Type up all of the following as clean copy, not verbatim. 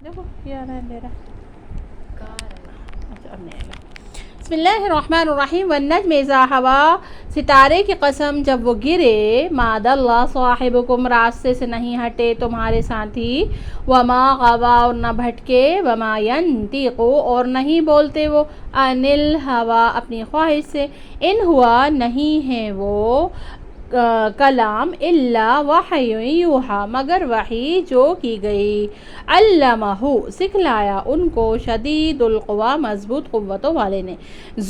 دیکھو یہ آ رہا ہے اندھیرا. اچھا اب نہیں آئے گا. بسم اللہ الرحمن الرحیم. والنجم اذا ہوا، ستارے کی قسم جب وہ گرے. ما ضل صاحبکم، راستے سے نہیں ہٹے تمہارے ساتھی. وما غوا، اور نہ بھٹکے. وما ینطق، اور نہیں بولتے وہ. عن الہوا، اپنی خواہش سے. ان ہوا، نہیں ہے وہ کلام. الا وحی یوحا، مگر وحی جو کی گئی. علمہ، سکھلایا ان کو. شدید القوا، مضبوط قوتوں والے نے.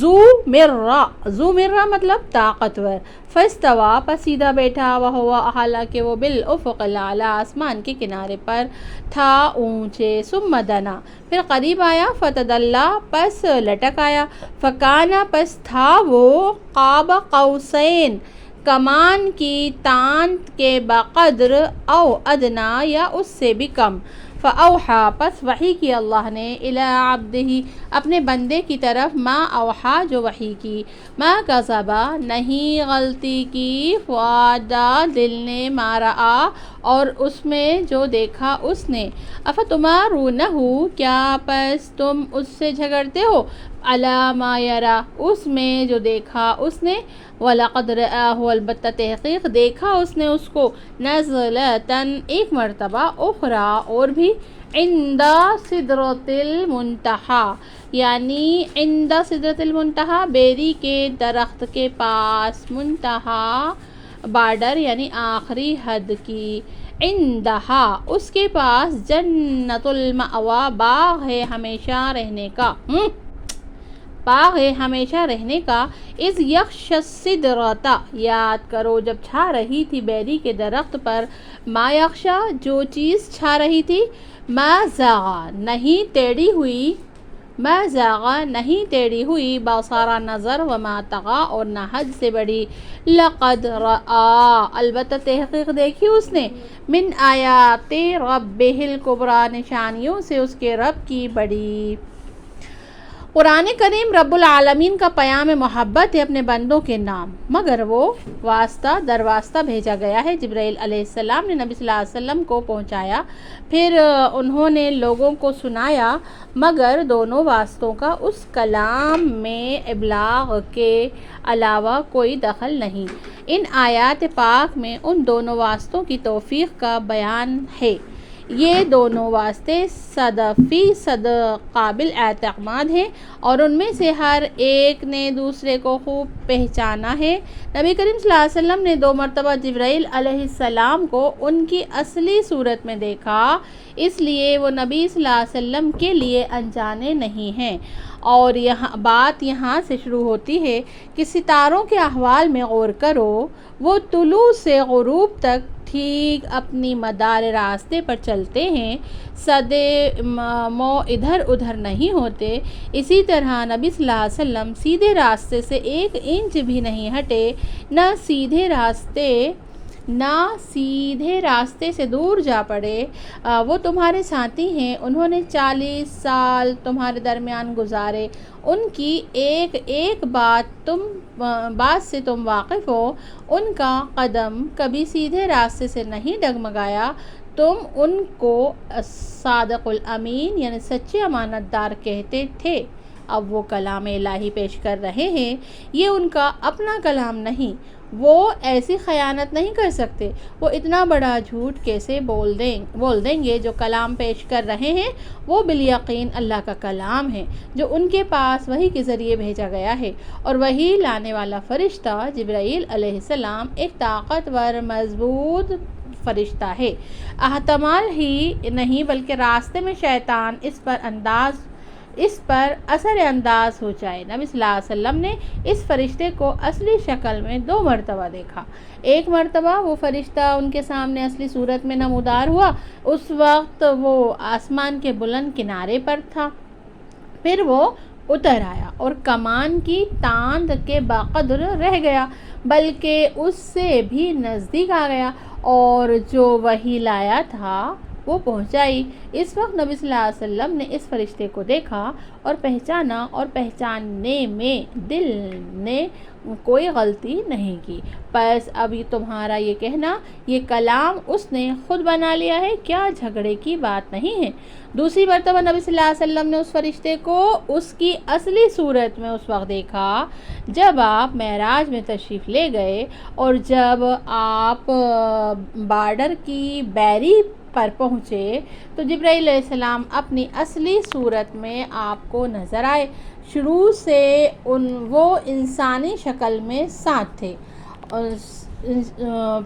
ذو مرہ، ذو مرہ مطلب طاقتور. فاستوی، پس سیدھا بیٹھا. وہو، حالانکہ وہ بالافق الاعلی، آسمان کے کنارے پر تھا، اونچے. ثم دنا، پھر قریب آیا. فتدلی، پس لٹک آیا. فکانا، پس تھا وہ. قاب قوسین، کمان کی تاند کے بقدر. او ادنا، یا اس سے بھی کم. فاوحا، پس وحی کی اللہ نے. الی عبدہ، اپنے بندے کی طرف. ما اوحا، جو وحی کی. ما کذبا، نہیں غلطی کی. فؤادا، دل نے. ما رآ، اور اس میں جو دیکھا اس نے. افتمارونہ، کیا پس تم اس سے جھگڑتے ہو. علی ما یری، اس میں جو دیکھا اس نے. وَلَقَدْ رَآهُ، البتہ تحقیق دیکھا اس نے اس کو. نزلتاً، ایک مرتبہ. اخرى، اور بھی. عند سدرۃ المنتہی، یعنی عند سدرۃ المنتہی، بیری کے درخت کے پاس. منتہی، بارڈر یعنی آخری حد کی. عندہا، اس کے پاس. جنت المأویٰ، باغ ہے ہمیشہ رہنے کا. باغ ہے ہمیشہ رہنے کا. اذ یغشی السدرۃ، یاد کرو جب چھا رہی تھی بیری کے درخت پر. ما یغشی، جو چیز چھا رہی تھی. ما زاغ، نہیں ٹیڑھی ہوئی. ما زاغ، نہیں ٹیڑھی ہوئی. بصر، نظر. وما طغی، اور نہ حد سے بڑھی. لقد رآ، البتہ تحقیق دیکھی اس نے. من آیات ربہ الکبریٰ، نشانیوں سے اس کے رب کی بڑی. قرآن کریم رب العالمین کا پیام محبت ہے اپنے بندوں کے نام، مگر وہ واسطہ در واسطہ بھیجا گیا ہے. جبرائیل علیہ السلام نے نبی صلی اللہ علیہ وسلم کو پہنچایا، پھر انہوں نے لوگوں کو سنایا، مگر دونوں واسطوں کا اس کلام میں ابلاغ کے علاوہ کوئی دخل نہیں. ان آیات پاک میں ان دونوں واسطوں کی توفیق کا بیان ہے. یہ دونوں واسطے صد فیصد قابل اعتماد ہیں، اور ان میں سے ہر ایک نے دوسرے کو خوب پہچانا ہے. نبی کریم صلی اللہ علیہ وسلم نے 2 مرتبہ جبرائیل علیہ السلام کو ان کی اصلی صورت میں دیکھا، اس لیے وہ نبی صلی اللہ علیہ وسلم کے لیے انجانے نہیں ہیں. اور بات یہاں سے شروع ہوتی ہے کہ ستاروں کے احوال میں غور کرو. وہ طلوع سے غروب تک ٹھیک اپنی مدار راستے پر چلتے ہیں، سدے مو ادھر ادھر نہیں ہوتے. اسی طرح نبی صلی اللہ علیہ وسلم سیدھے راستے سے 1 انچ بھی نہیں ہٹے، نہ سیدھے راستے سے دور جا پڑے. وہ تمہارے ساتھی ہیں، انہوں نے 40 سال تمہارے درمیان گزارے. ان کی ایک ایک بات سے تم واقف ہو. ان کا قدم کبھی سیدھے راستے سے نہیں ڈگمگایا. تم ان کو صادق الامین، یعنی سچے امانت دار کہتے تھے. اب وہ کلام الہی پیش کر رہے ہیں، یہ ان کا اپنا کلام نہیں. وہ ایسی خیانت نہیں کر سکتے. وہ اتنا بڑا جھوٹ کیسے بول دیں گے؟ جو کلام پیش کر رہے ہیں وہ بالیقین اللہ کا کلام ہے، جو ان کے پاس وحی کے ذریعے بھیجا گیا ہے. اور وحی لانے والا فرشتہ جبرائیل علیہ السلام ایک طاقتور مضبوط فرشتہ ہے. احتمال ہی نہیں بلکہ راستے میں شیطان اس پر اثر انداز ہو جائے. نبی صلی اللہ علیہ وسلم نے اس فرشتے کو اصلی شکل میں 2 مرتبہ دیکھا. ایک مرتبہ وہ فرشتہ ان کے سامنے اصلی صورت میں نمودار ہوا. اس وقت وہ آسمان کے بلند کنارے پر تھا. پھر وہ اتر آیا اور کمان کی تاند کے بقدر رہ گیا، بلکہ اس سے بھی نزدیک آ گیا. اور جو وحی لایا تھا وہ پہنچائی۔ اس وقت نبی صلی اللہ علیہ وسلم نے اس فرشتے کو دیکھا اور پہچانا، اور پہچاننے میں دل نے کوئی غلطی نہیں کی۔ پس اب تمہارا یہ کہنا یہ کلام اس نے خود بنا لیا ہے، کیا جھگڑے کی بات نہیں ہے؟ دوسری مرتبہ نبی صلی اللہ علیہ وسلم نے اس فرشتے کو اس کی اصلی صورت میں اس وقت دیکھا جب آپ معراج میں تشریف لے گئے، اور جب آپ بارڈر کی بیری پر پہنچے تو جبرائیل علیہ السلام اپنی اصلی صورت میں آپ کو نظر آئے۔ شروع سے وہ انسانی شکل میں ساتھ تھے،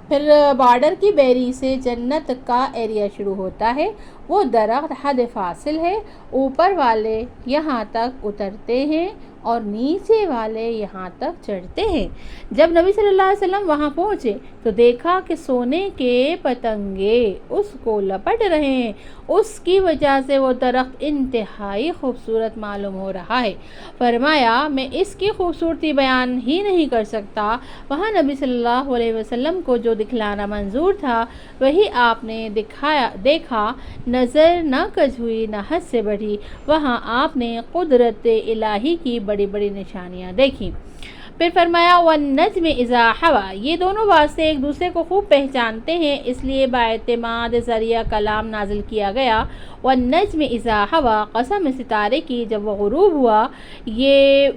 پھر بارڈر کی بیری سے جنت کا ایریا شروع ہوتا ہے۔ وہ درخت حد فاصل ہے، اوپر والے یہاں تک اترتے ہیں اور نیچے والے یہاں تک چڑھتے ہیں۔ جب نبی صلی اللہ علیہ وسلم وہاں پہنچے تو دیکھا کہ سونے کے پتنگے اس کو لپٹ رہے ہیں، اس کی وجہ سے وہ درخت انتہائی خوبصورت معلوم ہو رہا ہے۔ فرمایا میں اس کی خوبصورتی بیان ہی نہیں کر سکتا۔ وہاں نبی صلی اللہ علیہ وسلم کو جو دکھلانا منظور تھا وہی آپ نے دیکھا، نظر نہ کج ہوئی نہ حد سے بڑھی۔ وہاں آپ نے قدرت الہی کی بڑی بڑی نشانیاں دیکھیں۔ پھر فرمایا وَالنَّجْمِ إِذَا هَوَىٰ، یہ دونوں واسطے ایک دوسرے کو خوب پہچانتے ہیں، اس لیے باعتماد ذریعہ کلام نازل کیا گیا۔ وَالنَّجْمِ إِذَا هَوَىٰ، قسم ستارے کی جب وہ غروب ہوا۔ یہ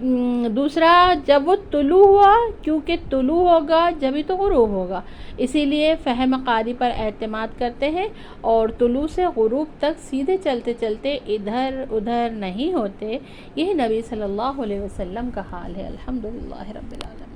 دوسرا جب وہ طلوع ہوا، کیونکہ طلوع ہوگا جبھی تو غروب ہوگا، اسی لیے فہم قاری پر اعتماد کرتے ہیں اور طلوع سے غروب تک سیدھے چلتے چلتے ادھر ادھر نہیں ہوتے۔ یہ نبی صلی اللہ علیہ وسلم کا حال ہے۔ الحمدللہ رب العالمین۔